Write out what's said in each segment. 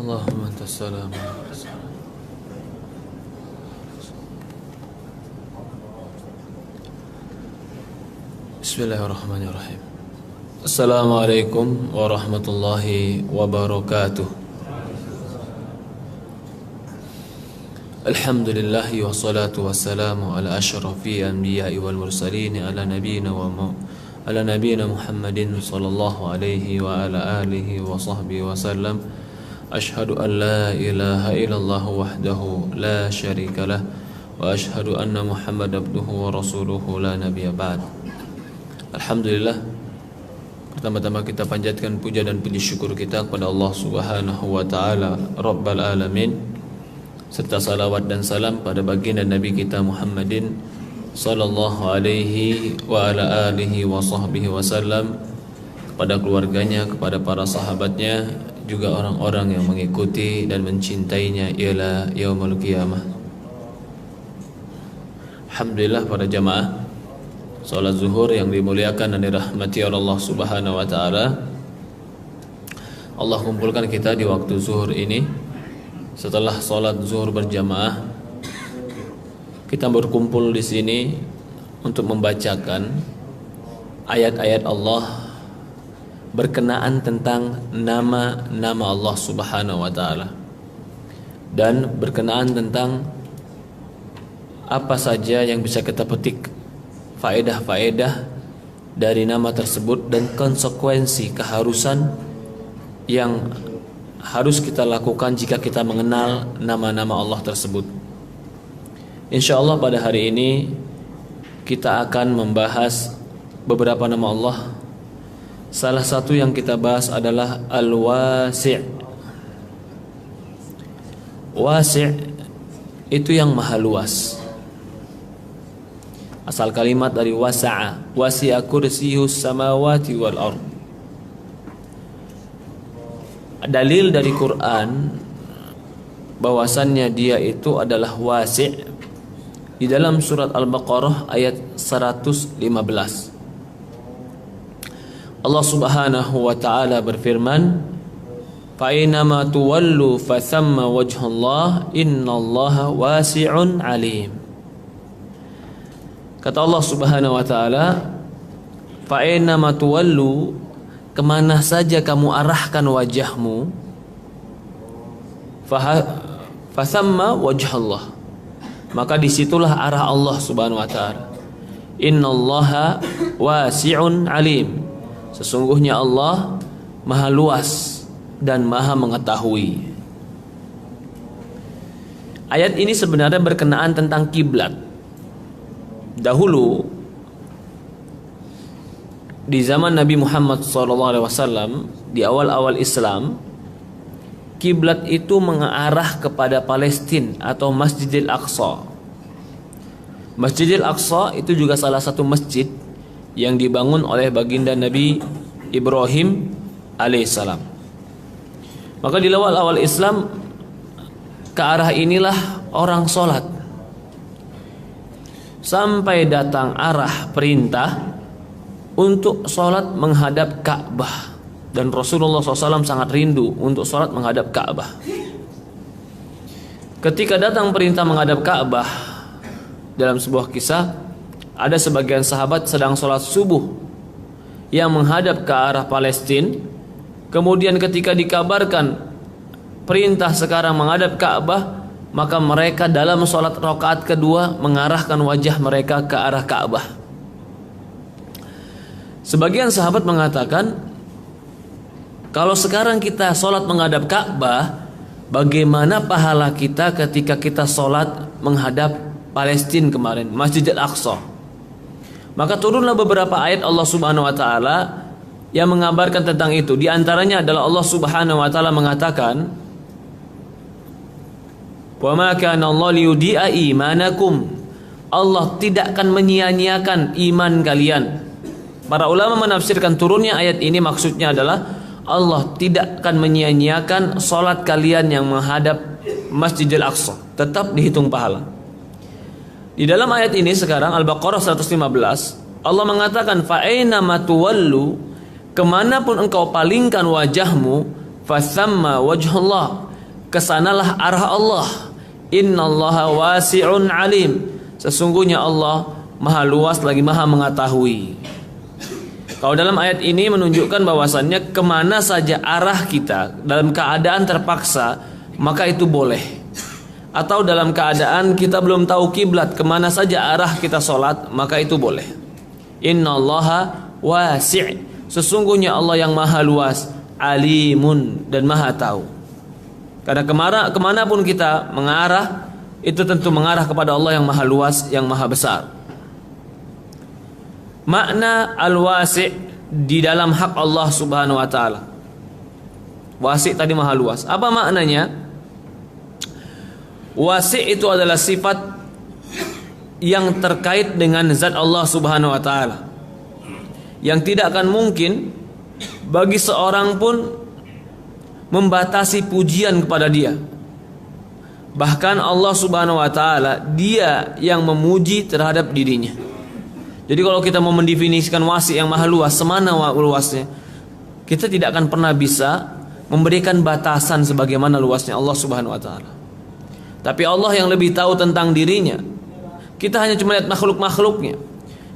Allahumma antas salam. Bismillahirrahmanirrahim. Assalamualaikum warahmatullahi wabarakatuh. Alhamdulillahi wassalatu wassalamu ala asyrafil anbiya'i wal mursalin ala nabiyyina Muhammadin sallallahu alaihi wa ala alihi wa sahbihi wa sallam. Ashhadu an la ilaha illallah wahdahu la syarika lah wa ashhadu anna Muhammad abduhu wa rasuluhu la nabiyya ba'd. Alhamdulillah, pertama-tama kita panjatkan puja dan puji syukur kita kepada Allah Subhanahu wa taala Rabbal alamin, serta salawat dan salam pada baginda Nabi kita Muhammadin sallallahu alaihi wa ala alihi wa sahbihi wasallam, kepada keluarganya, kepada para sahabatnya, juga orang-orang yang mengikuti dan mencintainya ila yaumul qiyamah. Alhamdulillah, para jamaah salat zuhur yang dimuliakan dan dirahmati oleh Allah Subhanahu wa taala, Allah kumpulkan kita di waktu zuhur ini. Setelah salat zuhur berjamaah, kita berkumpul di sini untuk membacakan ayat-ayat Allah berkenaan tentang nama-nama Allah Subhanahu wa taala, dan berkenaan tentang apa saja yang bisa kita petik faedah-faedah dari nama tersebut dan konsekuensi keharusan yang harus kita lakukan jika kita mengenal nama-nama Allah tersebut. InsyaAllah pada hari ini kita akan membahas beberapa nama Allah. Salah satu yang kita bahas adalah Al-Wasi'. Wasi' itu yang maha luas. Asal kalimat dari wasa'a, wasi'a kursiyus samawati wal ard. Dalil dari Quran bahwasannya dia itu adalah wasi'. Di dalam surat Al-Baqarah ayat 115, Allah Subhanahu wa taala berfirman, "Fa aynama tuwallu fa thamma wajhullah innallaha wasi'un alim." Kata Allah Subhanahu wa taala, "Fa aynama tuwallu," kemana saja kamu arahkan wajahmu, fa thamma wajhullah, maka disitulah arah Allah Subhanahu wa taala. Innallaha wasi'un alim, sesungguhnya Allah maha luas dan maha mengetahui. Ayat ini sebenarnya berkenaan tentang kiblat. Dahulu di zaman Nabi Muhammad SAW, di awal-awal Islam, kiblat itu mengarah kepada Palestina atau Masjidil Aqsa. Masjidil Aqsa itu juga salah satu masjid yang dibangun oleh baginda Nabi Ibrahim alaihissalam. Maka di awal-awal Islam, ke arah inilah orang sholat, sampai datang arah perintah untuk sholat menghadap Ka'bah. Dan Rasulullah SAW sangat rindu untuk sholat menghadap Ka'bah. Ketika datang perintah menghadap Ka'bah, dalam sebuah kisah, ada sebagian sahabat sedang sholat subuh yang menghadap ke arah Palestina. Kemudian ketika dikabarkan perintah sekarang menghadap Ka'bah, maka mereka dalam sholat rakaat kedua mengarahkan wajah mereka ke arah Ka'bah. Sebagian sahabat mengatakan, kalau sekarang kita sholat menghadap Ka'bah, bagaimana pahala kita ketika kita sholat menghadap Palestina kemarin, Masjidil Aqsa? Maka turunlah beberapa ayat Allah Subhanahu wa taala yang mengabarkan tentang itu. Di antaranya adalah Allah Subhanahu wa taala mengatakan, "Wa ma kana Allah liyudi'a imanakum." Allah tidak akan menyia-nyiakan iman kalian. Para ulama menafsirkan turunnya ayat ini maksudnya adalah Allah tidak akan menyia-nyiakan salat kalian yang menghadap Masjidil Aqsa, tetap dihitung pahala. Di dalam ayat ini sekarang Al-Baqarah 115, Allah mengatakan, fa aina ma tuwallu, kemanapun engkau palingkan wajahmu, fa thamma wajhullah, kesanalah arah Allah. Innallaha wasi'un alim. Sesungguhnya Allah maha luas lagi maha mengetahui. Kalau dalam ayat ini menunjukkan bahwasannya kemana saja arah kita dalam keadaan terpaksa, maka itu boleh. Atau dalam keadaan kita belum tahu kiblat, kemana saja arah kita sholat, maka itu boleh. Innallaha wasi'. Sesungguhnya Allah yang maha luas, alimun, dan maha tahu. Karena kemanapun kita mengarah, itu tentu mengarah kepada Allah yang maha luas, yang maha besar. Makna al-wasi' di dalam hak Allah subhanahu wa ta'ala. Wasi' tadi maha luas. Apa maknanya? Wasi' itu adalah sifat yang terkait dengan zat Allah subhanahu wa ta'ala, yang tidak akan mungkin bagi seorang pun membatasi pujian kepada dia. Bahkan Allah subhanahu wa ta'ala, dia yang memuji terhadap dirinya. Jadi kalau kita mau mendefinisikan wasi' yang maha luas, semana luasnya, kita tidak akan pernah bisa memberikan batasan sebagaimana luasnya Allah subhanahu wa ta'ala. Tapi Allah yang lebih tahu tentang dirinya. Kita hanya cuma lihat makhluk-makhluknya.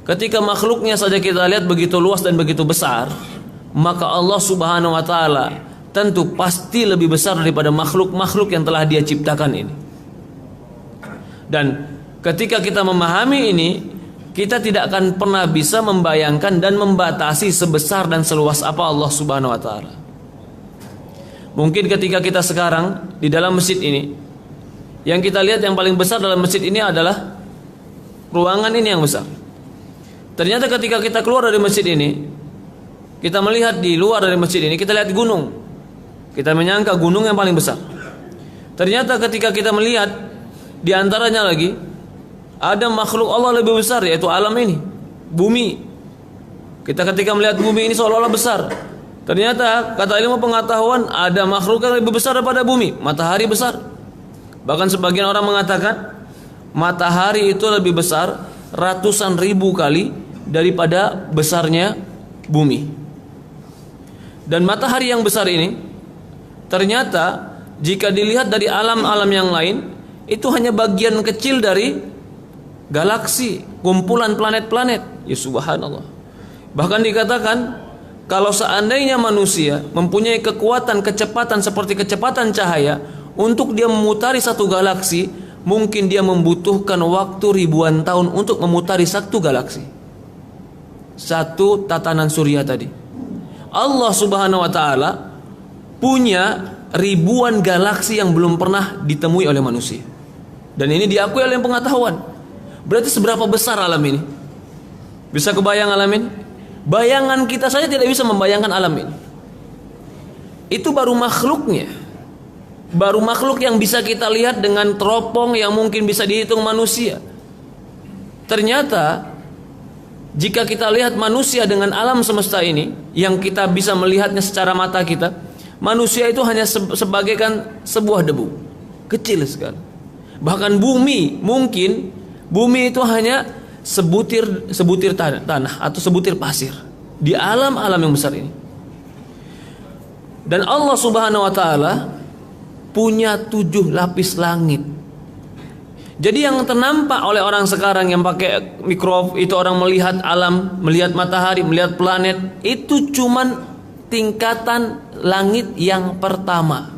Ketika makhluknya saja kita lihat begitu luas dan begitu besar, maka Allah subhanahu wa ta'ala tentu pasti lebih besar daripada makhluk-makhluk yang telah dia ciptakan ini. Dan ketika kita memahami ini, kita tidak akan pernah bisa membayangkan dan membatasi sebesar dan seluas apa Allah subhanahu wa ta'ala. Mungkin ketika kita sekarang di dalam masjid ini, yang kita lihat yang paling besar dalam masjid ini adalah ruangan ini yang besar. Ternyata ketika kita keluar dari masjid ini, kita melihat di luar dari masjid ini, kita lihat gunung. Kita menyangka gunung yang paling besar. Ternyata ketika kita melihat di antaranya lagi ada makhluk Allah lebih besar, yaitu alam ini, bumi. Kita ketika melihat bumi ini seolah-olah besar. Ternyata kata ilmu pengetahuan ada makhluk yang lebih besar daripada bumi, matahari besar. Bahkan sebagian orang mengatakan matahari itu lebih besar ratusan ribu kali daripada besarnya bumi. Dan matahari yang besar ini ternyata jika dilihat dari alam-alam yang lain, itu hanya bagian kecil dari galaksi, kumpulan planet-planet. Ya subhanallah. Bahkan dikatakan kalau seandainya manusia mempunyai kekuatan kecepatan seperti kecepatan cahaya, untuk dia memutari satu galaksi, mungkin dia membutuhkan waktu ribuan tahun untuk memutari satu galaksi, satu tatanan surya tadi. Allah subhanahu wa ta'ala punya ribuan galaksi yang belum pernah ditemui oleh manusia. Dan ini diakui oleh pengetahuan. Berarti seberapa besar alam ini? Bisa kebayang alam ini? Bayangan kita saja tidak bisa membayangkan alam ini. Itu baru makhluknya. Baru makhluk yang bisa kita lihat dengan teropong yang mungkin bisa dihitung manusia. Ternyata jika kita lihat manusia dengan alam semesta ini, yang kita bisa melihatnya secara mata kita, manusia itu hanya sebagaikan sebuah debu, kecil sekali. Bahkan bumi, mungkin bumi itu hanya sebutir tanah atau sebutir pasir di alam-alam yang besar ini. Dan Allah subhanahu wa ta'ala punya 7 lapis langit. Jadi yang ternampak oleh orang sekarang yang pakai mikrofon itu, orang melihat alam, melihat matahari, melihat planet, itu cuman tingkatan langit yang pertama.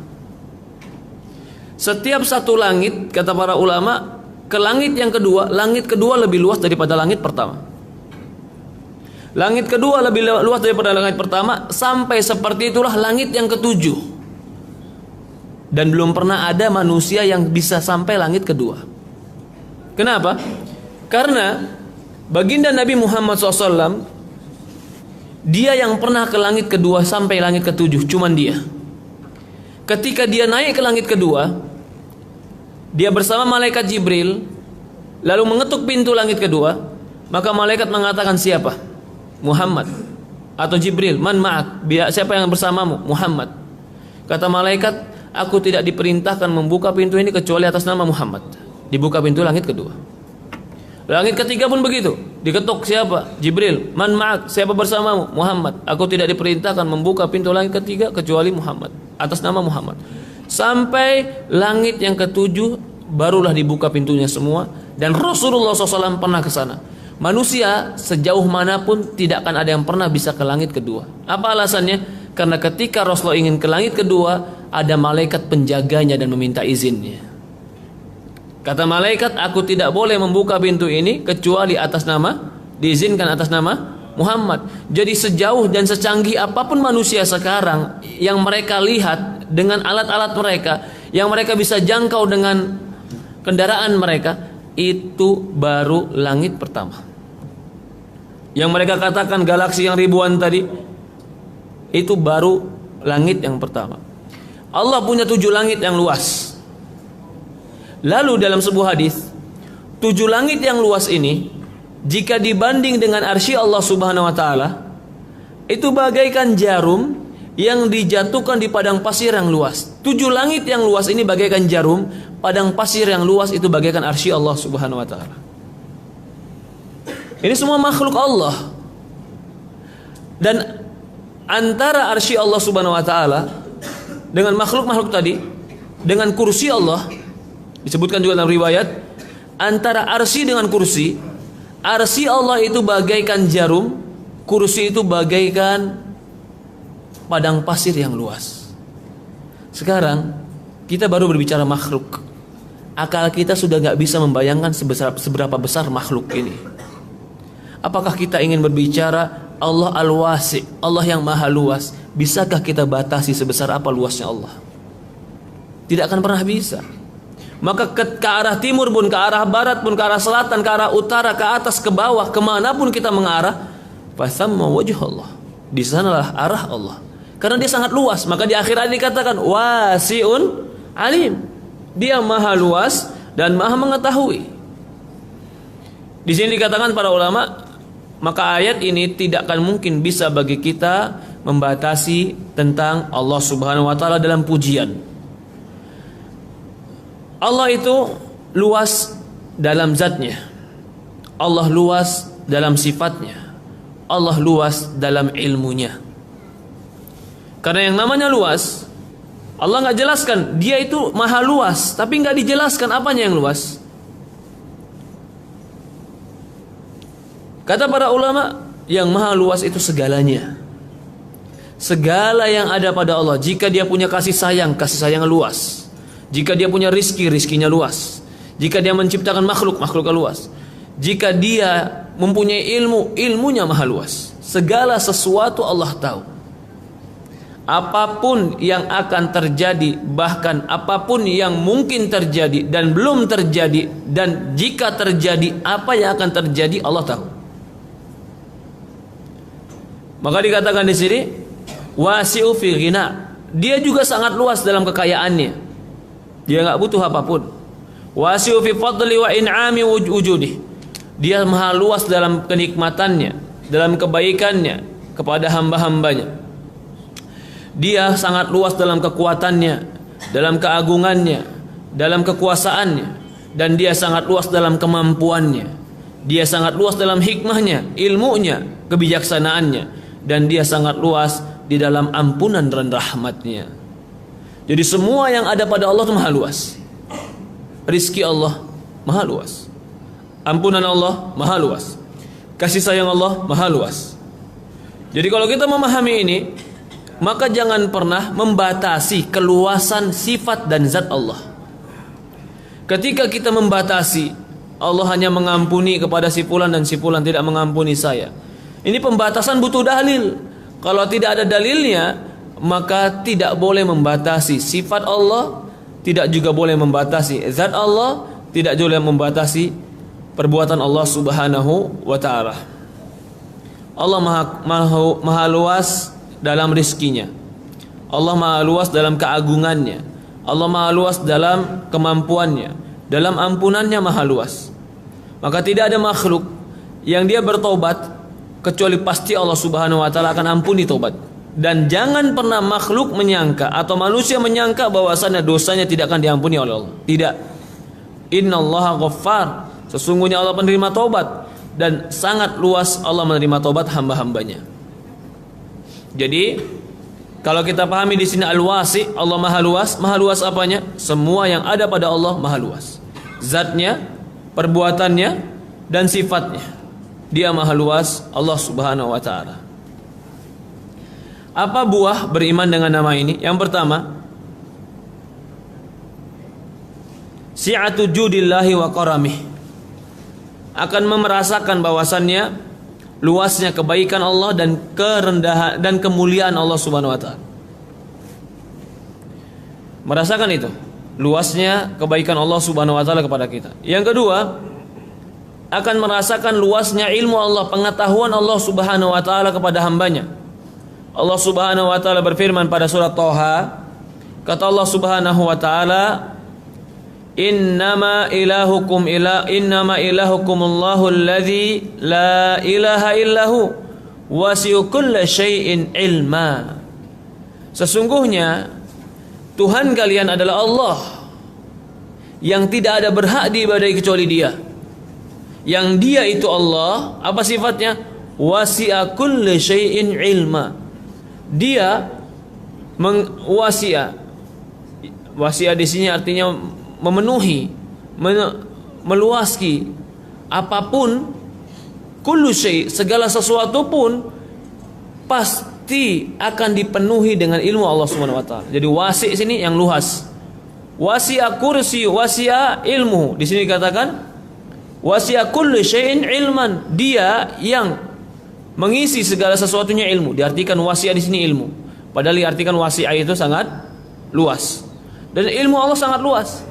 Setiap satu langit, kata para ulama, ke langit yang kedua, langit kedua lebih luas daripada langit pertama. Langit kedua lebih luas daripada langit pertama, sampai seperti itulah langit yang ketujuh. Dan belum pernah ada manusia yang bisa sampai langit kedua. Kenapa? Karena baginda Nabi Muhammad SAW, dia yang pernah ke langit kedua sampai langit ketujuh, cuman dia. Ketika dia naik ke langit kedua, dia bersama malaikat Jibril, lalu mengetuk pintu langit kedua, maka malaikat mengatakan, siapa? Muhammad. Atau Jibril, man ma'ak, siapa yang bersamamu? Muhammad. Kata malaikat, aku tidak diperintahkan membuka pintu ini kecuali atas nama Muhammad. Dibuka pintu langit kedua. Langit ketiga pun begitu, diketuk, siapa? Jibril, man ma'ak, siapa bersamamu? Muhammad. Aku tidak diperintahkan membuka pintu langit ketiga kecuali Muhammad, atas nama Muhammad. sampai langit yang ketujuh barulah dibuka pintunya semua, dan Rasulullah SAW pernah ke sana. Manusia sejauh manapun tidak akan ada yang pernah bisa ke langit kedua. Apa alasannya? Karena ketika Rasulullah ingin ke langit kedua, ada malaikat penjaganya dan meminta izinnya. Kata malaikat, aku tidak boleh membuka pintu ini kecuali atas nama, diizinkan atas nama Muhammad. Jadi sejauh dan secanggih apapun manusia sekarang yang mereka lihat dengan alat-alat mereka, yang mereka bisa jangkau dengan kendaraan mereka, itu baru langit pertama. Yang mereka katakan galaksi yang ribuan tadi, itu baru langit yang pertama. Allah punya 7 langit yang luas. Lalu dalam sebuah hadis, 7 langit yang luas ini, jika dibanding dengan arsy Allah Subhanahu wa taala, itu bagaikan jarum yang dijatuhkan di padang pasir yang luas. 7 langit yang luas ini bagaikan jarum, padang pasir yang luas itu bagaikan arsy Allah Subhanahu wa taala. Ini semua makhluk Allah. Dan antara arsy Allah Subhanahu wa taala dengan makhluk-makhluk tadi, dengan kursi Allah, disebutkan juga dalam riwayat, antara arsy dengan kursi, arsy Allah itu bagaikan jarum, kursi itu bagaikan padang pasir yang luas. Sekarang kita baru berbicara makhluk. Akal kita sudah gak bisa membayangkan seberapa besar makhluk ini. Apakah kita ingin berbicara Allah Al-Wasi', Allah yang maha luas, bisakah kita batasi sebesar apa luasnya Allah? Tidak akan pernah bisa. Maka ke arah timur pun, ke arah barat pun, ke arah selatan, ke arah utara, ke atas, ke bawah, kemanapun kita mengarah, fasamma wajh Allah, di sanalah arah Allah. Karena dia sangat luas. Maka di akhir ayat dikatakan wasi'un alim, dia maha luas dan maha mengetahui. Di sini dikatakan para ulama, maka ayat ini tidak akan mungkin bisa bagi kita membatasi tentang Allah Subhanahu wa taala dalam pujian. Allah itu luas dalam zatnya, Allah luas dalam sifatnya, Allah luas dalam ilmunya. Karena yang namanya luas, Allah nggak jelaskan dia itu maha luas, tapi nggak dijelaskan apanya yang luas. Kata para ulama, yang maha luas itu segalanya. Segala yang ada pada Allah. Jika dia punya kasih sayang luas. Jika dia punya rizkinya luas. Jika dia menciptakan makhluknya luas. Jika dia mempunyai ilmunya maha luas. Segala sesuatu Allah tahu. Apapun yang akan terjadi, bahkan apapun yang mungkin terjadi dan belum terjadi, dan jika terjadi apa yang akan terjadi, Allah tahu. Maka dikatakan di sini wasi'u fil ghina, dia juga sangat luas dalam kekayaannya, dia nggak butuh apapun. Wasi'u fi fadli wa in'ami wujudih, dia maha luas dalam kenikmatannya, dalam kebaikannya kepada hamba-hambanya. Dia sangat luas dalam kekuatannya, dalam keagungannya, dalam kekuasaannya, dan dia sangat luas dalam kemampuannya. Dia sangat luas dalam hikmahnya, ilmunya, kebijaksanaannya, dan dia sangat luas di dalam ampunan dan rahmatnya. Jadi semua yang ada pada Allah itu maha luas. Rizki Allah maha luas, ampunan Allah maha luas, kasih sayang Allah maha luas. Jadi kalau kita memahami ini, maka jangan pernah membatasi keluasan sifat dan zat Allah. Ketika kita membatasi, Allah hanya mengampuni kepada si fulan dan si fulan tidak mengampuni saya, ini pembatasan butuh dalil. Kalau tidak ada dalilnya, maka tidak boleh membatasi sifat Allah, tidak juga boleh membatasi zat Allah, tidak boleh membatasi perbuatan Allah Subhanahu wa ta'ala. Allah maha luas dalam rizkinya, Allah maha luas dalam keagungannya, Allah maha luas dalam kemampuannya, dalam ampunannya maha luas. Maka tidak ada makhluk yang dia bertobat kecuali pasti Allah Subhanahu wa ta'ala akan ampuni tobat. Dan jangan pernah makhluk menyangka atau manusia menyangka bahwasannya dosanya tidak akan diampuni oleh Allah. Tidak. Innallaha ghaffar, sesungguhnya Allah penerima tobat, dan sangat luas Allah menerima tobat hamba-hambanya. Jadi Kalau kita pahami di sini al-wasi, Allah maha luas. Maha luas apanya? Semua yang ada pada Allah maha luas. Zatnya, perbuatannya, dan sifatnya. Dia maha luas, Allah Subhanahu wa ta'ala. Apa buah beriman dengan nama ini? Yang pertama, si'atu judillahi wa karamih. Akan merasakan bahwasannya luasnya kebaikan Allah dan kerendahan dan kemuliaan Allah Subhanahu wa ta'ala. Merasakan itu, luasnya kebaikan Allah Subhanahu wa ta'ala kepada kita. Yang kedua, akan merasakan luasnya ilmu Allah, pengetahuan Allah Subhanahu wa ta'ala kepada hambanya. Allah Subhanahu wa ta'ala berfirman pada surat Thaha, kata Allah Subhanahu wa ta'ala, Innama ilahukumullahu alladzi la ilaha illahu wasi'u kulla syai'in ilma. Sesungguhnya Tuhan kalian adalah Allah yang tidak ada berhak diibadahi kecuali Dia. Yang Dia itu Allah, apa sifatnya? Wasi'a kulla syai'in ilma. Dia wasi'a di sini artinya memenuhi, meluasi apapun, kullu syai', segala sesuatu pun pasti akan dipenuhi dengan ilmu Allah Subhanahu wa taala. Jadi wasi' sini yang luas. Wasi'a kursi, wasi'a ilmu. Di sini dikatakan wasi'a kullu syai'in ilman. Dia yang mengisi segala sesuatunya ilmu. Diartikan wasi'a di sini ilmu. Padahal diartikan wasi'a itu sangat luas. Dan ilmu Allah sangat luas.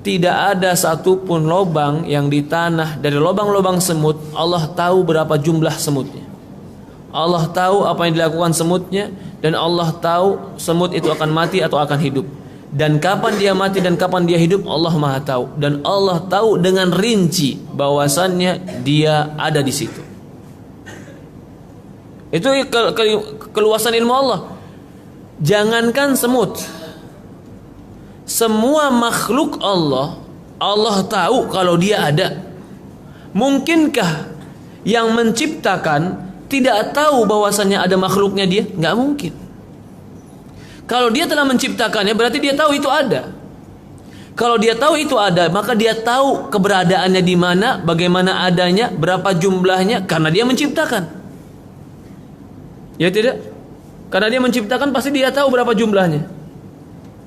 Tidak ada satupun lubang yang di tanah dari lubang-lubang semut, Allah tahu berapa jumlah semutnya. Allah tahu apa yang dilakukan semutnya, dan Allah tahu semut itu akan mati atau akan hidup. Dan kapan dia mati dan kapan dia hidup, Allah Maha tahu. Dan Allah tahu dengan rinci bahwasannya dia ada di situ. Itu keluasan ilmu Allah. Jangankan semut, semua makhluk Allah, Allah tahu kalau dia ada. Mungkinkah yang menciptakan tidak tahu bahwasannya ada makhluknya dia? Nggak mungkin. Kalau dia telah menciptakannya, berarti dia tahu itu ada. Kalau dia tahu itu ada, maka dia tahu keberadaannya di mana, bagaimana adanya, berapa jumlahnya, karena dia menciptakan. Ya tidak? Karena dia menciptakan, pasti dia tahu berapa jumlahnya.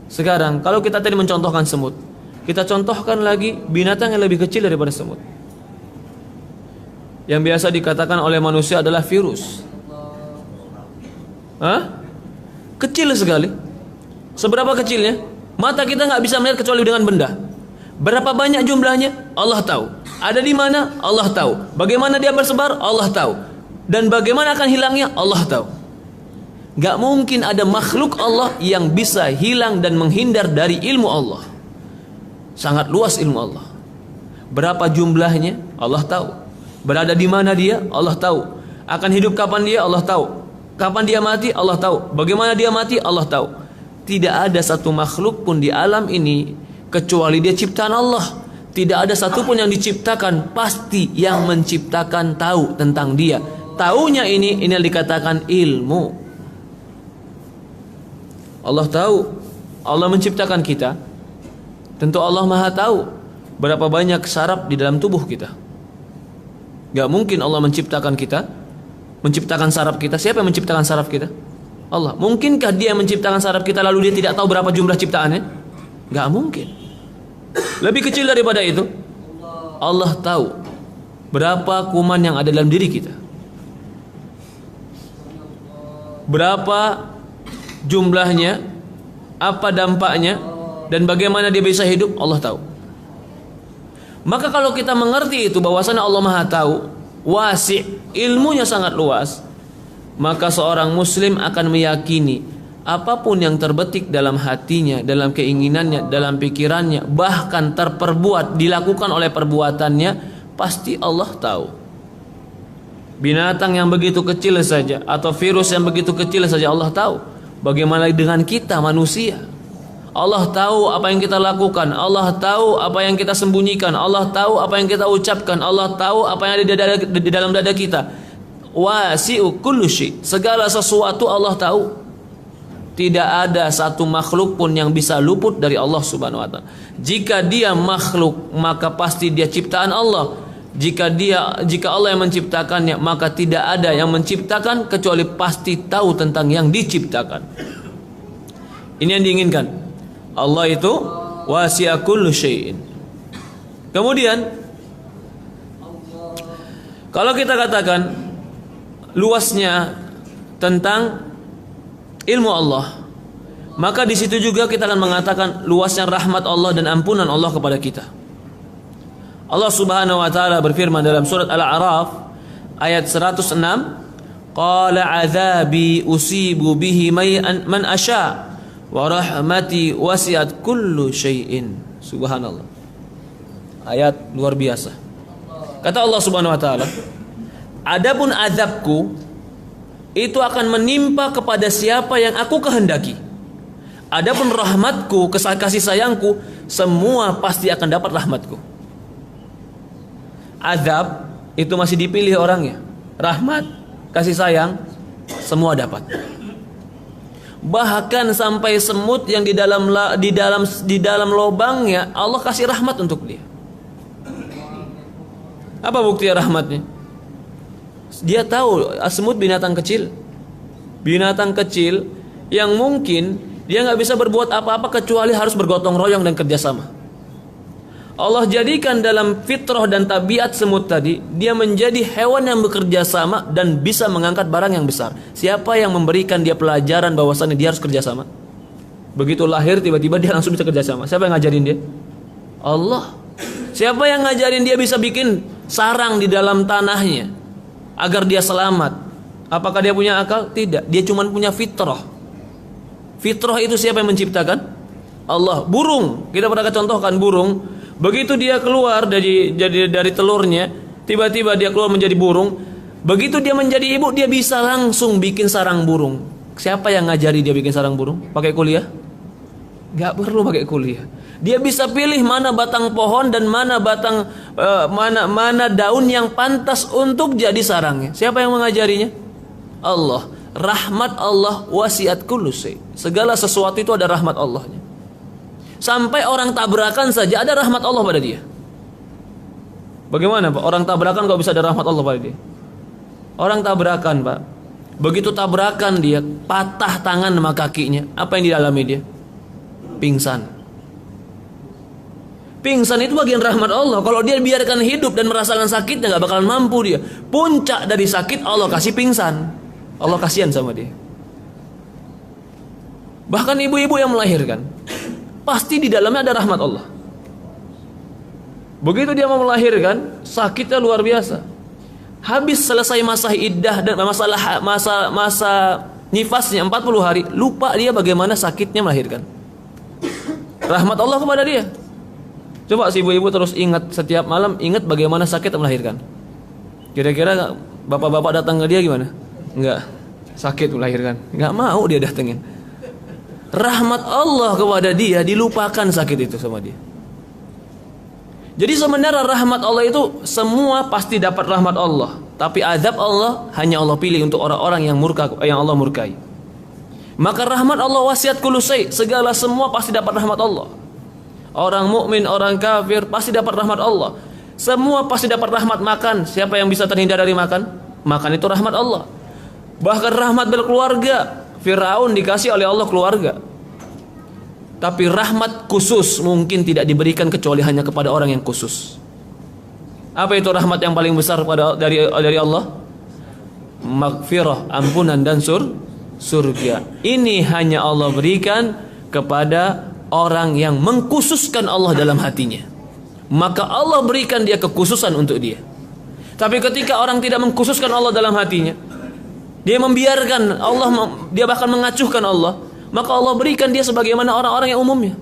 Sekarang kalau kita tadi mencontohkan semut, kita contohkan lagi binatang yang lebih kecil daripada semut, yang biasa dikatakan oleh manusia adalah virus. Kecil sekali. Seberapa kecilnya? Mata kita nggak bisa melihat kecuali dengan benda. Berapa banyak jumlahnya? Allah tahu. Ada di mana? Allah tahu. Bagaimana dia bersebar? Allah tahu. Dan bagaimana akan hilangnya? Allah tahu. Gak mungkin ada makhluk Allah yang bisa hilang dan menghindar dari ilmu Allah. Sangat luas ilmu Allah. Berapa jumlahnya? Allah tahu. Berada di mana dia? Allah tahu. Akan hidup kapan dia? Allah tahu. Kapan dia mati? Allah tahu. Bagaimana dia mati? Allah tahu. Tidak ada satu makhluk pun di alam ini kecuali dia ciptaan Allah. Tidak ada satupun yang diciptakan, pasti yang menciptakan tahu tentang dia. Taunya ini yang dikatakan ilmu. Allah tahu, Allah menciptakan kita. Tentu Allah Maha tahu berapa banyak saraf di dalam tubuh kita. Gak mungkin Allah menciptakan kita, menciptakan saraf kita. Siapa yang menciptakan saraf kita? Allah. Mungkinkah dia menciptakan saraf kita lalu dia tidak tahu berapa jumlah ciptaannya? Gak mungkin. Lebih kecil daripada itu, Allah tahu berapa kuman yang ada dalam diri kita, berapa jumlahnya, apa dampaknya, dan bagaimana dia bisa hidup, Allah tahu. Maka kalau kita mengerti itu bahwasanya Allah Maha tahu, wasi', ilmunya sangat luas, maka seorang muslim akan meyakini apapun yang terbetik dalam hatinya, dalam keinginannya, dalam pikirannya, bahkan terperbuat, dilakukan oleh perbuatannya, pasti Allah tahu. Binatang yang begitu kecil saja atau virus yang begitu kecil saja Allah tahu. Bagaimana dengan kita manusia? Allah tahu apa yang kita lakukan, Allah tahu apa yang kita sembunyikan, Allah tahu apa yang kita ucapkan, Allah tahu apa yang ada di dalam dada kita. wasi'u kulli syai. Segala sesuatu Allah tahu. Tidak ada satu makhluk pun yang bisa luput dari Allah Subhanahu wa taala. Jika dia makhluk, maka pasti dia ciptaan Allah. Jika Allah yang menciptakannya, maka tidak ada yang menciptakan kecuali pasti tahu tentang yang diciptakan. Ini yang diinginkan. Allah itu wasi'a kulli syai'in. Kemudian kalau kita katakan luasnya tentang ilmu Allah, maka di situ juga kita akan mengatakan luasnya rahmat Allah dan ampunan Allah kepada kita. Allah Subhanahu wa taala berfirman dalam surat Al-A'raf ayat 106, qala adzabi usibu bihi man asya wa rahmati wasi'at kullu syai'in. Subhanallah. Ayat luar biasa. Kata Allah Subhanahu wa taala, adapun azabku itu akan menimpa kepada siapa yang aku kehendaki. Adapun rahmatku, kasih sayangku, semua pasti akan dapat rahmatku. Azab itu masih dipilih orangnya. Rahmat, kasih sayang, semua dapat. Bahkan sampai semut yang di dalam lubangnya Allah kasih rahmat untuk dia. Apa bukti rahmatnya? Dia tahu semut binatang kecil yang mungkin dia nggak bisa berbuat apa-apa kecuali harus bergotong royong dan kerjasama. Allah jadikan dalam fitrah dan tabiat semut tadi, dia menjadi hewan yang bekerja sama dan bisa mengangkat barang yang besar. Siapa yang memberikan dia pelajaran bahwasannya dia harus kerjasama? Begitu lahir tiba-tiba dia langsung bisa kerjasama. Siapa yang ngajarin dia? Allah. Siapa yang ngajarin dia bisa bikin sarang di dalam tanahnya agar dia selamat? Apakah dia punya akal? Tidak. Dia cuma punya fitrah. Fitrah itu siapa yang menciptakan? Allah. Burung, kita pernah contohkan burung. Begitu dia keluar dari telurnya, tiba-tiba dia keluar menjadi burung. Begitu dia menjadi ibu, dia bisa langsung bikin sarang burung. Siapa yang ngajari dia bikin sarang burung? Pakai kuliah? Gak perlu pakai kuliah. Dia bisa pilih mana batang pohon dan mana mana daun yang pantas untuk jadi sarangnya. Siapa yang mengajarinya? Allah. Rahmat Allah wasiat kullu syai. Segala sesuatu itu ada rahmat Allahnya. Sampai orang tabrakan saja ada rahmat Allah pada dia. Bagaimana Pak? Orang tabrakan kok bisa ada rahmat Allah pada dia? Orang tabrakan Pak, begitu tabrakan dia patah tangan sama kakinya, apa yang dialami dia? Pingsan. Pingsan itu bagian rahmat Allah. Kalau dia biarkan hidup dan merasakan sakitnya, gak bakalan mampu dia. Puncak dari sakit Allah kasih pingsan. Allah kasihan sama dia. Bahkan ibu-ibu yang melahirkan, pasti di dalamnya ada rahmat Allah. Begitu dia mau melahirkan, sakitnya luar biasa. Habis selesai masa iddah dan masa nifasnya 40 hari, lupa dia bagaimana sakitnya melahirkan. Rahmat Allah kepada dia. Coba si ibu-ibu terus ingat setiap malam, ingat bagaimana sakit melahirkan. Kira-kira bapak-bapak datang ke dia gimana? Enggak, sakit melahirkan. Enggak mau dia datengin. Rahmat Allah kepada dia, dilupakan sakit itu sama dia. Jadi sebenarnya rahmat Allah itu semua pasti dapat rahmat Allah, tapi azab Allah hanya Allah pilih untuk orang-orang yang Allah murkai. Maka rahmat Allah wasiat kullu syai, segala semua pasti dapat rahmat Allah. Orang mukmin, orang kafir pasti dapat rahmat Allah. Semua pasti dapat rahmat makan. Siapa yang bisa terhindar dari makan? Makan itu rahmat Allah. Bahkan rahmat berkeluarga. Firaun dikasih oleh Allah keluarga. Tapi rahmat khusus mungkin tidak diberikan kecuali hanya kepada orang yang khusus. Apa itu rahmat yang paling besar dari Allah? Maghfirah, ampunan dan surga. Ini hanya Allah berikan kepada orang yang mengkhususkan Allah dalam hatinya. Maka Allah berikan dia kekhususan untuk dia. Tapi ketika orang tidak mengkhususkan Allah dalam hatinya, dia membiarkan Allah, dia bahkan mengacuhkan Allah, maka Allah berikan dia sebagaimana orang-orang yang umumnya.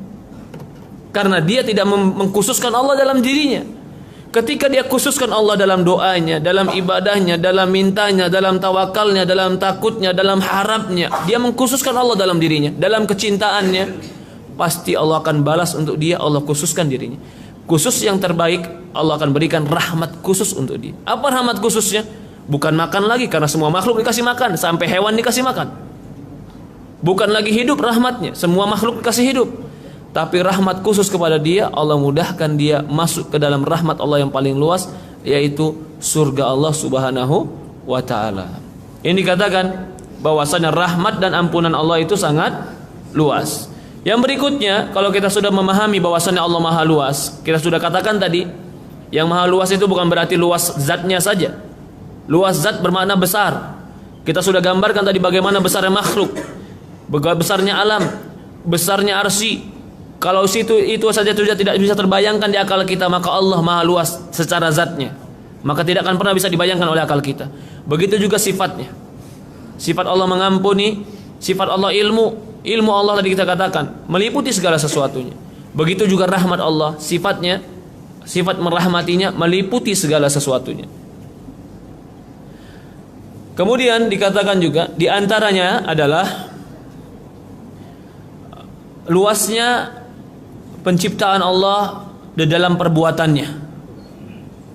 Karena dia tidak mengkhususkan Allah dalam dirinya. Ketika dia khususkan Allah dalam doanya, dalam ibadahnya, dalam mintanya, dalam tawakalnya, dalam takutnya, dalam harapnya, dia mengkhususkan Allah dalam dirinya, dalam kecintaannya, pasti Allah akan balas untuk dia. Allah khususkan dirinya. Khusus yang terbaik, Allah akan berikan rahmat khusus untuk dia. Apa rahmat khususnya? Bukan makan lagi, karena semua makhluk dikasih makan, sampai hewan dikasih makan. Bukan lagi hidup rahmatnya, semua makhluk dikasih hidup. Tapi rahmat khusus kepada dia, Allah mudahkan dia masuk ke dalam rahmat Allah yang paling luas, yaitu surga Allah Subhanahu wa ta'ala. Ini dikatakan bahwasanya rahmat dan ampunan Allah itu sangat luas. Yang berikutnya, kalau kita sudah memahami bahwasanya Allah maha luas, kita sudah katakan tadi, yang maha luas itu bukan berarti luas zatnya saja. Luas zat bermakna besar. Kita sudah gambarkan tadi bagaimana besarnya makhluk, besarnya alam, besarnya arsy. Kalau itu saja sudah tidak bisa terbayangkan di akal kita, maka Allah maha luas secara zatnya, maka tidak akan pernah bisa dibayangkan oleh akal kita. Begitu juga sifatnya. Sifat Allah mengampuni, sifat Allah ilmu Allah tadi kita katakan meliputi segala sesuatunya. Begitu juga rahmat Allah, sifatnya, sifat merahmatinya meliputi segala sesuatunya. Kemudian dikatakan juga diantaranya adalah luasnya penciptaan Allah di dalam perbuatannya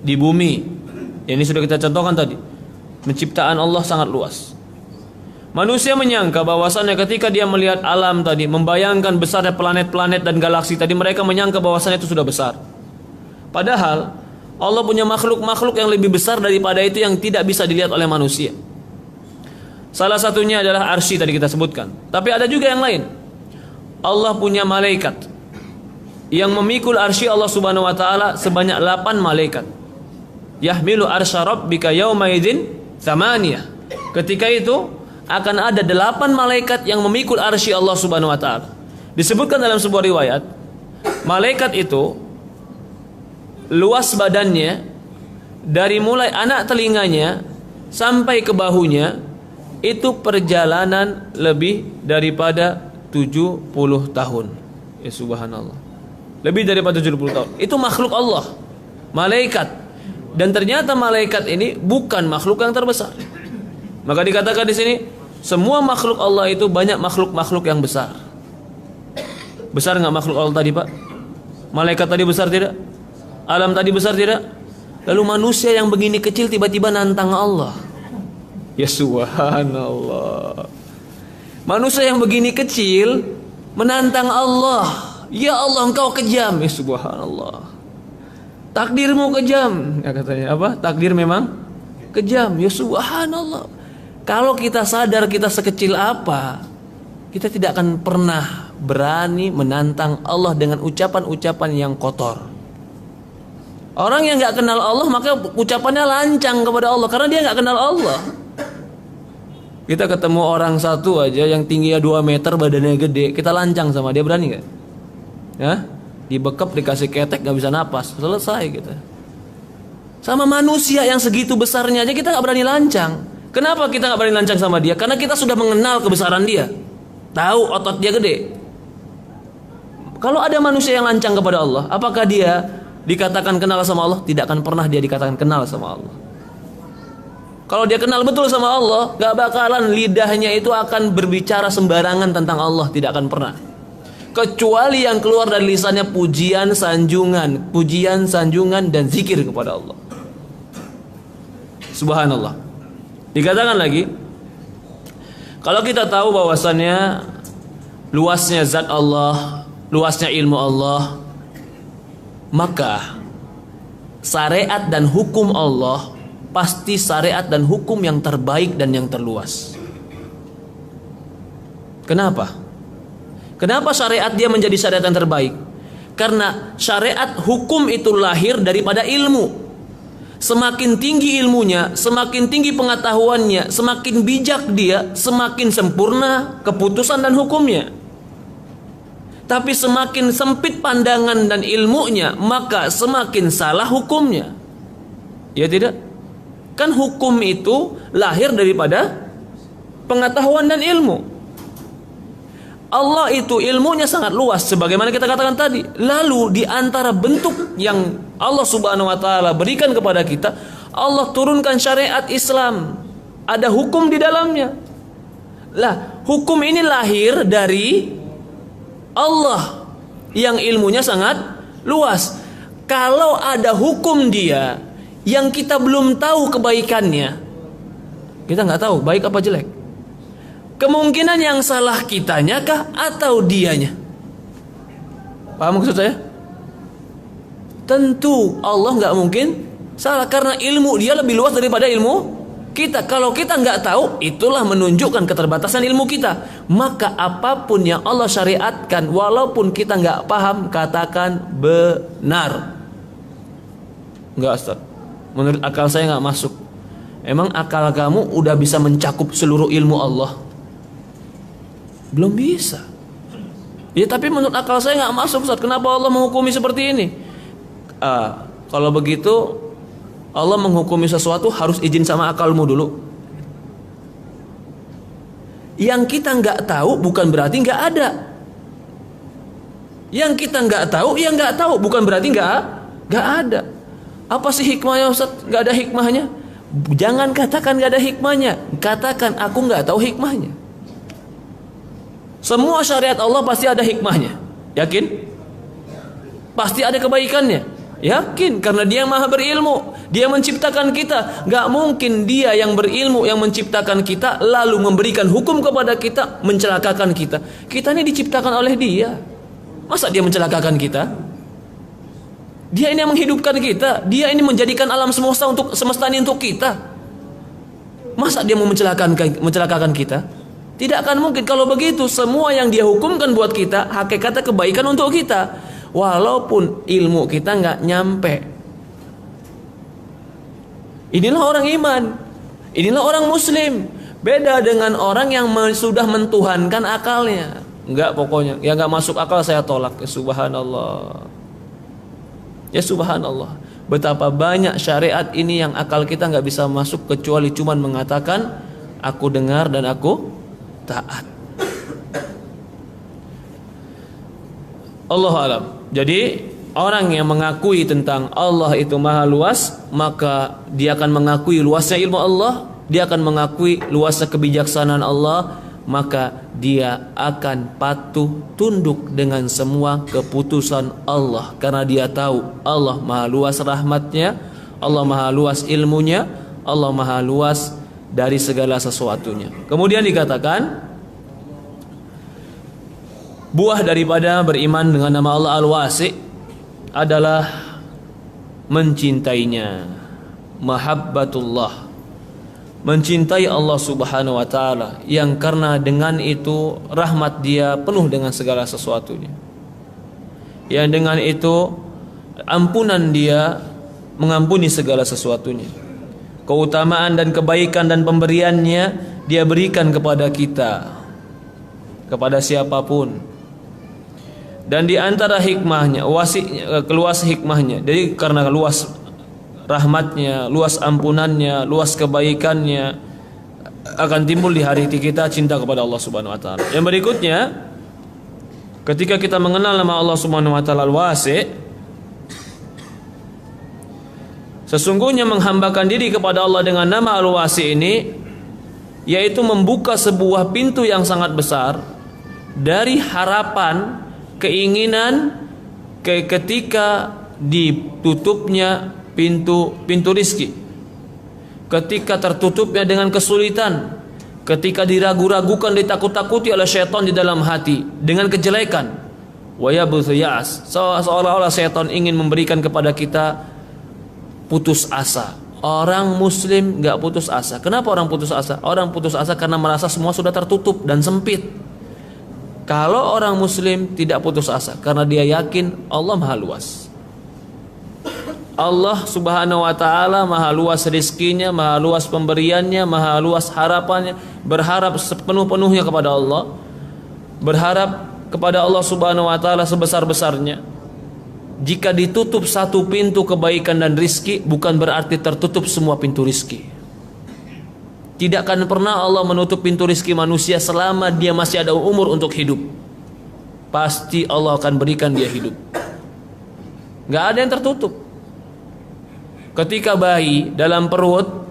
di bumi. Ini sudah kita contohkan tadi. Penciptaan Allah sangat luas. Manusia menyangka bahwasannya ketika dia melihat alam tadi, membayangkan besarnya planet-planet dan galaksi tadi, mereka menyangka bahwasannya itu sudah besar. Padahal Allah punya makhluk-makhluk yang lebih besar daripada itu yang tidak bisa dilihat oleh manusia. Salah satunya adalah arsy tadi kita sebutkan. Tapi ada juga yang lain. Allah punya malaikat yang memikul arsy Allah Subhanahu wa taala sebanyak 8 malaikat. Yahmilu arsya rabbika yauma idzin tsamaniyah. Ketika itu akan ada 8 malaikat yang memikul arsy Allah Subhanahu wa taala. Disebutkan dalam sebuah riwayat, malaikat itu luas badannya dari mulai anak telinganya sampai ke bahunya itu perjalanan lebih daripada 70 tahun. Ya subhanallah. Lebih daripada 70 tahun. Itu makhluk Allah, malaikat. Dan ternyata malaikat ini bukan makhluk yang terbesar. Maka dikatakan di sini, semua makhluk Allah itu banyak makhluk-makhluk yang besar. Besar enggak makhluk Allah tadi, Pak? Malaikat tadi besar tidak? Alam tadi besar tidak? Lalu manusia yang begini kecil tiba-tiba nantang Allah. Ya subhanallah. Manusia yang begini kecil menantang Allah. Ya Allah, engkau kejam. Ya subhanallah. Takdirmu kejam. Ya katanya apa? Takdir memang kejam. Ya subhanallah. Kalau kita sadar kita sekecil apa, kita tidak akan pernah berani menantang Allah dengan ucapan-ucapan yang kotor. Orang yang gak kenal Allah maka ucapannya lancang kepada Allah karena dia gak kenal Allah. Kita ketemu orang satu aja yang tingginya 2 meter, badannya gede, kita lancang sama dia, berani gak? Ya? Dibekep, dikasih ketek, gak bisa napas, selesai kita. Sama manusia yang segitu besarnya aja kita gak berani lancang. Kenapa kita gak berani lancang sama dia? Karena kita sudah mengenal kebesaran dia, tahu otot dia gede. Kalau ada manusia yang lancang kepada Allah, apakah dia dikatakan kenal sama Allah? Tidak akan pernah dia dikatakan kenal sama Allah. Kalau dia kenal betul sama Allah, gak bakalan lidahnya itu akan berbicara sembarangan tentang Allah, tidak akan pernah. Kecuali yang keluar dari lisannya pujian, sanjungan dan zikir kepada Allah. Subhanallah. Dikatakan lagi, kalau kita tahu bahwasannya luasnya zat Allah, luasnya ilmu Allah, maka syariat dan hukum Allah pasti syariat dan hukum yang terbaik dan yang terluas. Kenapa? Kenapa syariat dia menjadi syariat yang terbaik? Karena syariat hukum itu lahir daripada ilmu. Semakin tinggi ilmunya, semakin tinggi pengetahuannya, semakin bijak dia, semakin sempurna keputusan dan hukumnya. Tapi semakin sempit pandangan dan ilmunya, maka semakin salah hukumnya. Ya tidak? Kan hukum itu lahir daripada pengetahuan dan ilmu. Allah itu ilmunya sangat luas sebagaimana kita katakan tadi. Lalu di antara bentuk yang Allah Subhanahu wa taala berikan kepada kita, Allah turunkan syariat Islam. Ada hukum di dalamnya. Lah, hukum ini lahir dari Allah yang ilmunya sangat luas. Kalau ada hukum dia yang kita belum tahu kebaikannya, Kita nggak tahu baik apa jelek. Kemungkinan yang salah kitanya kah atau dianya? Paham maksud saya? Tentu Allah nggak mungkin salah, karena ilmu dia lebih luas daripada ilmu kita. Kalau kita nggak tahu, itulah menunjukkan keterbatasan ilmu kita. Maka apapun yang Allah syariatkan, walaupun kita nggak paham, katakan benar. Nggak, Ustaz, menurut akal saya nggak masuk. Emang akal kamu udah bisa mencakup seluruh ilmu Allah? Belum bisa. Ya tapi menurut akal saya nggak masuk, Ustaz. Kenapa Allah menghukumi seperti ini? Kalau begitu, Allah menghukumi sesuatu harus izin sama akalmu dulu. Yang kita nggak tahu bukan berarti nggak ada. Yang kita nggak tahu, ya nggak tahu, bukan berarti nggak ada. Apa sih hikmahnya, Ustaz? Nggak ada hikmahnya. Jangan katakan nggak ada hikmahnya. Katakan aku nggak tahu hikmahnya. Semua syariat Allah pasti ada hikmahnya. Yakin? Pasti ada kebaikannya. Yakin, karena dia maha berilmu. Dia menciptakan kita. Gak mungkin dia yang berilmu, yang menciptakan kita, lalu memberikan hukum kepada kita, mencelakakan kita. Kita ini diciptakan oleh dia. Masa dia mencelakakan kita? Dia ini yang menghidupkan kita. Dia ini menjadikan alam semesta ini untuk kita. Masa dia mau mencelakakan kita? Tidak akan mungkin. Kalau begitu, semua yang dia hukumkan buat kita, hakikatnya kebaikan untuk kita. Walaupun ilmu kita nggak nyampe. Inilah orang iman. Inilah orang muslim. Beda dengan orang yang sudah mentuhankan akalnya. Enggak, pokoknya yang nggak masuk akal saya tolak. Ya subhanallah. Ya subhanallah. Betapa banyak syariat ini yang akal kita nggak bisa masuk, kecuali cuman mengatakan aku dengar dan aku taat. Allahu alam. Jadi orang yang mengakui tentang Allah itu maha luas, maka dia akan mengakui luasnya ilmu Allah, dia akan mengakui luasnya kebijaksanaan Allah, maka dia akan patuh tunduk dengan semua keputusan Allah, karena dia tahu Allah maha luas rahmatnya, Allah maha luas ilmunya, Allah maha luas dari segala sesuatunya. Kemudian dikatakan buah daripada beriman dengan nama Allah Al-Wasi' adalah mencintainya, mahabbatullah, mencintai Allah Subhanahu wa taala, yang karena dengan itu rahmat dia penuh dengan segala sesuatunya, yang dengan itu ampunan dia mengampuni segala sesuatunya, keutamaan dan kebaikan dan pemberiannya dia berikan kepada kita, kepada siapapun. Dan di antara hikmahnya, luas hikmahnya. Jadi karena luas rahmatnya, luas ampunannya, luas kebaikannya, akan timbul di hari kita cinta kepada Allah Subhanahu wa taala. Yang berikutnya, ketika kita mengenal nama Allah Subhanahu wa taala Al-Wasi', sesungguhnya menghambakan diri kepada Allah dengan nama Al-Wasi' ini, yaitu membuka sebuah pintu yang sangat besar dari harapan, keinginan ketika ditutupnya pintu rizki, ketika tertutupnya dengan kesulitan, ketika diragu-ragukan, ditakut-takuti oleh syaitan di dalam hati dengan kejelekan, wa yabuthu ya'as, seolah-olah syaitan ingin memberikan kepada kita putus asa. Orang muslim gak putus asa. Kenapa orang putus asa? Orang putus asa karena merasa semua sudah tertutup dan sempit. Kalau orang muslim tidak putus asa karena dia yakin Allah maha luas. Allah Subhanahu wa taala maha luas rizkinya, maha luas pemberiannya, maha luas harapannya. Berharap sepenuh-penuhnya kepada Allah, berharap kepada Allah Subhanahu wa taala sebesar-besarnya. Jika ditutup satu pintu kebaikan dan rizki, bukan berarti tertutup semua pintu rizki. Tidak akan pernah Allah menutup pintu rizki manusia selama dia masih ada umur untuk hidup. Pasti Allah akan berikan dia hidup. Gak ada yang tertutup. Ketika bayi dalam perut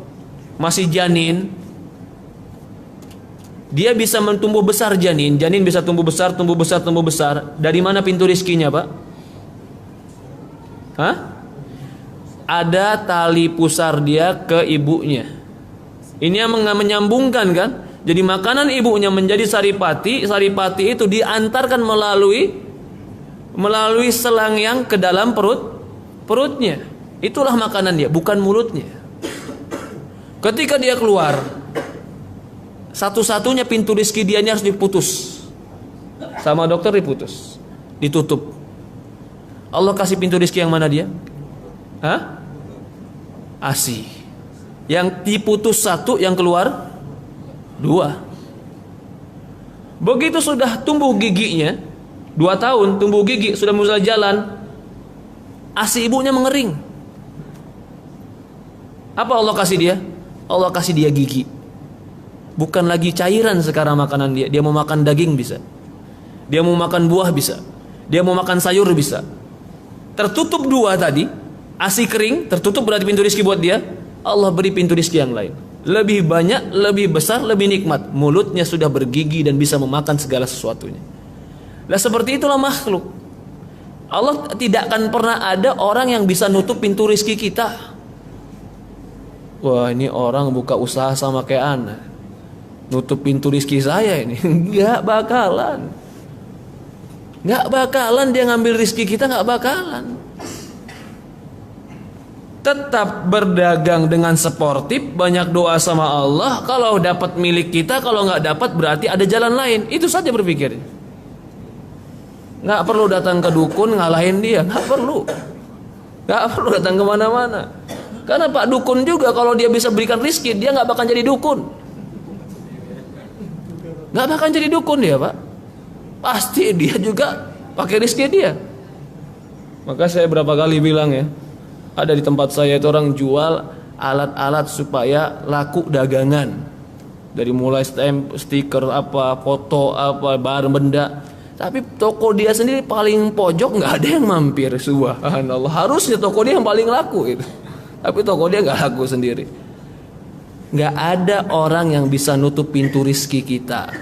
masih janin, dia bisa tumbuh besar janin bisa tumbuh besar, tumbuh besar, tumbuh besar. Dari mana pintu rizkinya, Pak? Hah? Ada tali pusar dia ke ibunya. Ini yang menyambungkan kan. Jadi makanan ibunya menjadi saripati, saripati itu diantarkan melalui selang yang ke dalam perutnya. Itulah makanan dia, bukan mulutnya. Ketika dia keluar, satu-satunya pintu rezeki dia ini harus diputus. Sama dokter diputus, ditutup. Allah kasih pintu rezeki yang mana dia? Hah? ASI. Yang diputus satu, yang keluar dua. Begitu sudah tumbuh giginya, 2 tahun tumbuh gigi, sudah mulai jalan, ASI ibunya mengering. Apa Allah kasih dia? Allah kasih dia gigi. Bukan lagi cairan sekarang makanan dia. Dia mau makan daging bisa. Dia mau makan buah bisa. Dia mau makan sayur bisa. Tertutup 2 tadi, ASI kering, tertutup berarti pintu rezeki buat dia. Allah beri pintu rezeki yang lain. Lebih banyak, lebih besar, lebih nikmat. Mulutnya sudah bergigi dan bisa memakan segala sesuatunya. Nah seperti itulah makhluk. Allah tidak akan pernah ada orang yang bisa nutup pintu rezeki kita. Wah, ini orang buka usaha sama kayak ana, nutup pintu rezeki saya ini. Enggak bakalan. Enggak bakalan dia ngambil rezeki kita, enggak bakalan. Tetap berdagang dengan sportif, banyak doa sama Allah. Kalau dapat milik kita, kalau nggak dapat berarti ada jalan lain. Itu saja berpikir. Nggak perlu datang ke dukun ngalahin dia, nggak perlu. Nggak perlu datang kemana-mana. Karena Pak Dukun juga kalau dia bisa berikan rezeki, dia nggak bakal jadi dukun. Nggak bakal jadi dukun dia, Pak. Pasti dia juga pakai rezeki dia. Maka saya berapa kali bilang ya, ada di tempat saya itu orang jual alat-alat supaya laku dagangan. Dari mulai stamp, stiker apa, foto apa, barang benda. Tapi toko dia sendiri paling pojok, nggak ada yang mampir. Subhanallah. Harusnya toko dia yang paling laku itu. Tapi toko dia nggak laku sendiri. Nggak ada orang yang bisa nutup pintu rizki kita.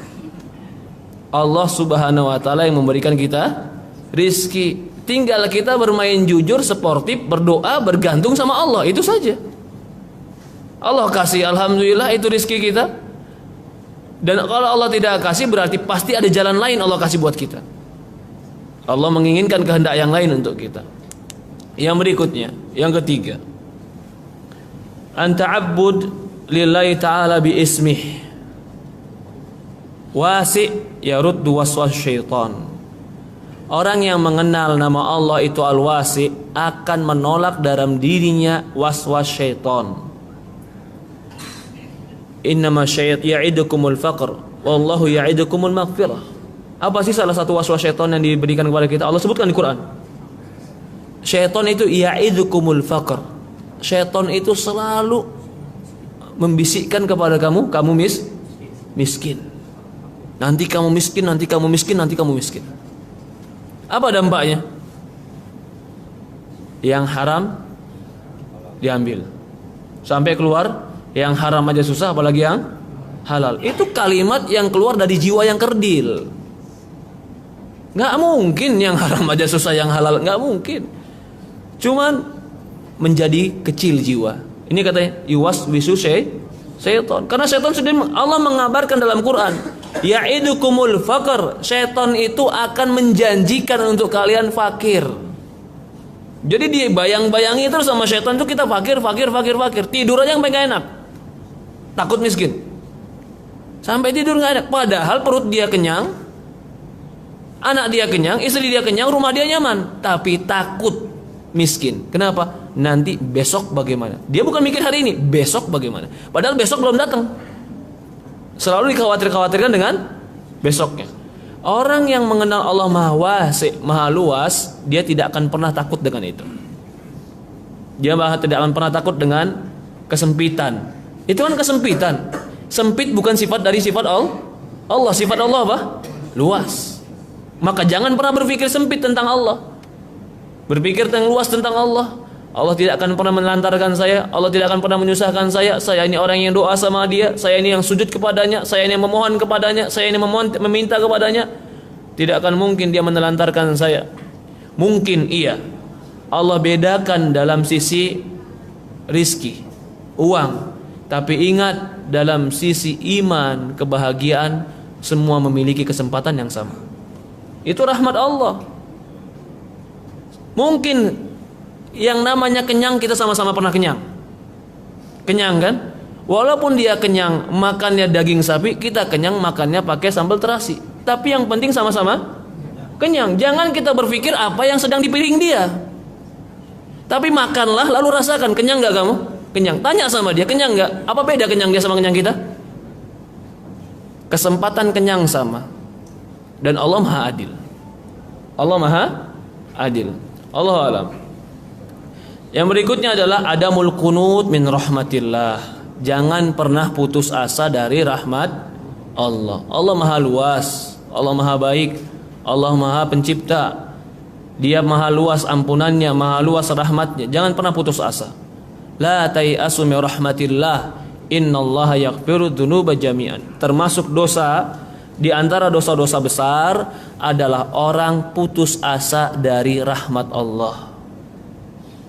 Allah Subhanahu Wa Taala yang memberikan kita rizki. Tinggal kita bermain jujur, sportif, berdoa, bergantung sama Allah. Itu saja. Allah kasih, alhamdulillah itu rizki kita. Dan kalau Allah tidak kasih, berarti pasti ada jalan lain Allah kasih buat kita. Allah menginginkan kehendak yang lain untuk kita. Yang berikutnya, yang ketiga, anta'abbud lillahi ta'ala bi ismih wasi' yaruddu waswas syaitan. Orang yang mengenal nama Allah itu Al-Wasi akan menolak dalam dirinya waswas syaitan. Innama syaitan ya'idukumul faqr wallahu ya'idukumul maghfirah. Apa sih salah satu waswas syaitan yang diberikan kepada kita? Allah sebutkan di Quran. Syaitan itu ya'idukumul faqr. Syaitan itu selalu membisikkan kepada kamu miskin. Nanti kamu miskin, nanti kamu miskin, nanti kamu miskin. Apa dampaknya? Yang haram diambil. Sampai keluar yang haram aja susah, apalagi yang halal. Itu kalimat yang keluar dari jiwa yang kerdil. Nggak mungkin yang haram aja susah, yang halal nggak mungkin. Cuman menjadi kecil jiwa. Ini katanya yuwaswisu syaitan. Karena syaitan sendiri Allah mengabarkan dalam Quran, ya'idukumul faqr. Syaitan itu akan menjanjikan untuk kalian fakir. Jadi dia bayang-bayangi terus sama syaitan itu kita fakir. Tidur aja yang pengen enak. Takut miskin. Sampai tidur nggak enak. Padahal perut dia kenyang, anak dia kenyang, istri dia kenyang, rumah dia nyaman. Tapi takut miskin. Kenapa? Nanti besok bagaimana? Dia bukan mikir hari ini, besok bagaimana? Padahal besok belum datang. Selalu dikhawatirkan dengan besoknya. Orang yang mengenal Allah Maha Wasi', Maha Luas, dia tidak akan pernah takut dengan itu. Dia tidak akan pernah takut dengan kesempitan. Itu kan kesempitan. Sempit bukan sifat dari sifat Allah. Sifat Allah apa? Luas. Maka jangan pernah berpikir sempit tentang Allah. Berpikir yang luas tentang Allah. Allah tidak akan pernah menelantarkan saya. Allah tidak akan pernah menyusahkan saya. Saya ini orang yang doa sama dia. Saya ini yang sujud kepadanya. Saya ini yang memohon kepadanya. Saya ini meminta kepadanya. Tidak akan mungkin dia menelantarkan saya. Mungkin iya. Allah bedakan dalam sisi rizki, uang. Tapi ingat, dalam sisi iman, kebahagiaan, semua memiliki kesempatan yang sama. Itu rahmat Allah. Mungkin yang namanya kenyang, kita sama-sama pernah kenyang. Kenyang kan? Walaupun dia kenyang makannya daging sapi, kita kenyang makannya pakai sambal terasi. Tapi yang penting sama-sama kenyang. Jangan kita berpikir apa yang sedang di piring dia. Tapi makanlah lalu rasakan, kenyang gak kamu? Kenyang. Tanya sama dia, kenyang gak? Apa beda kenyang dia sama kenyang kita? Kesempatan kenyang sama. Dan Allah Maha Adil. Allah Maha Adil. Allah alam. Yang berikutnya adalah adamul qunut min rahmatillah. Jangan pernah putus asa dari rahmat Allah. Allah Maha luas, Allah Maha baik, Allah Maha pencipta. Dia Maha luas ampunannya, Maha luas rahmatnya. Jangan pernah putus asa. La tai'asu min rahmatillah, innallaha yaghfiru dzunuba jami'an. Termasuk dosa di antara dosa-dosa besar adalah orang putus asa dari rahmat Allah.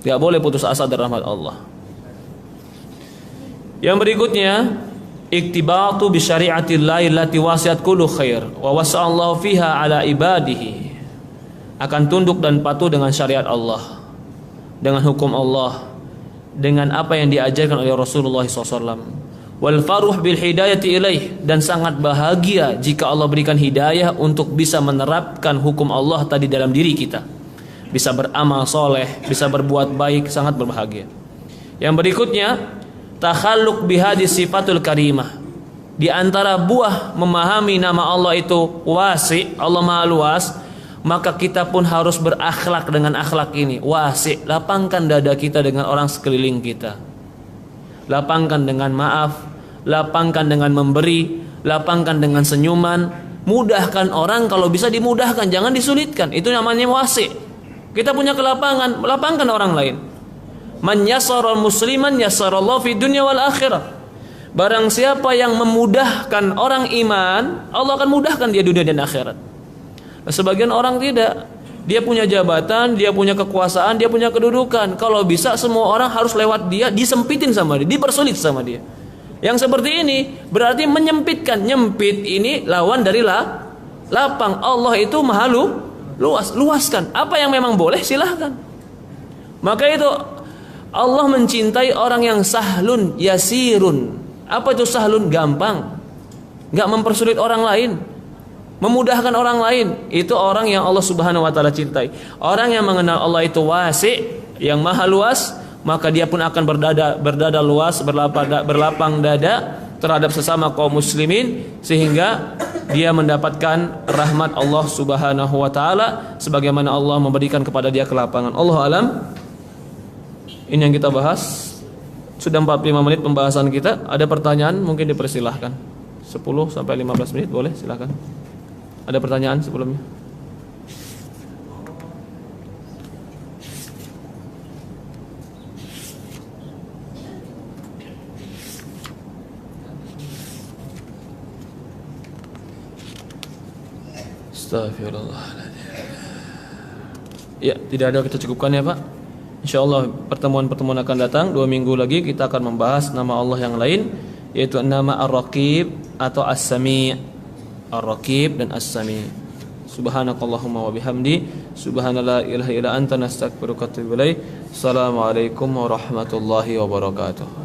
Tidak boleh putus asa dari rahmat Allah. Yang berikutnya, iktibatu bi syari'atillahi allati wasi'at kullu khair wa wasa'allahu fiha ala ibadihi. Akan tunduk dan patuh dengan syariat Allah, dengan hukum Allah, dengan apa yang diajarkan oleh Rasulullah SAW. Wal faruh bil hidayati ilaih, dan sangat bahagia jika Allah berikan hidayah untuk bisa menerapkan hukum Allah tadi dalam diri kita, bisa beramal soleh, bisa berbuat baik, sangat berbahagia. Yang berikutnya, takhalluk bihadis sifatul karimah. Di antara buah memahami nama Allah itu wasi, Allah Maha luas, maka kita pun harus berakhlak dengan akhlak ini. Wasi, lapangkan dada kita dengan orang sekeliling kita. Lapangkan dengan maaf, lapangkan dengan memberi, lapangkan dengan senyuman. Mudahkan orang kalau bisa dimudahkan, jangan disulitkan. Itu namanya wasi. Kita punya kelapangan, lapangkan orang lain. Man yassara musliman yassarallahu fid dunya wal akhirah. Barang siapa yang memudahkan orang iman, Allah akan mudahkan dia dunia dan akhirat. Sebagian orang tidak. Dia punya jabatan, dia punya kekuasaan, dia punya kedudukan. Kalau bisa semua orang harus lewat dia, disempitin sama dia, dipersulit sama dia. Yang seperti ini berarti menyempitkan. Nyempit ini lawan dari lapang. Allah itu Maha luas, luaskan. Apa yang memang boleh silahkan. Maka itu Allah mencintai orang yang sahlun yasirun. Apa itu sahlun? Gampang, gak mempersulit orang lain, memudahkan orang lain. Itu orang yang Allah Subhanahu wa taala cintai. Orang yang mengenal Allah itu wasi, yang Maha luas, maka dia pun akan berdada luas, berlapang dada terhadap sesama kaum muslimin, sehingga dia mendapatkan rahmat Allah Subhanahu wa taala sebagaimana Allah memberikan kepada dia kelapangan. Allah alam. Ini yang kita bahas. Sudah 45 menit pembahasan kita. Ada pertanyaan mungkin dipersilahkan. 10 sampai 15 menit boleh, silakan. Ada pertanyaan sebelumnya? Astagfirullahaladzim. Ya, tidak ada, kita cukupkan ya Pak. InsyaAllah pertemuan-pertemuan akan datang 2 minggu lagi kita akan membahas nama Allah yang lain, yaitu nama Ar-Raqib atau As-Sami'. Ar-Raqib dan As-Sami'. Subhanakallahumma wa bihamdi, subhanallah ilaha illa anta nastaghfiruka wa atubu ilaik. Assalamualaikum warahmatullahi wabarakatuh.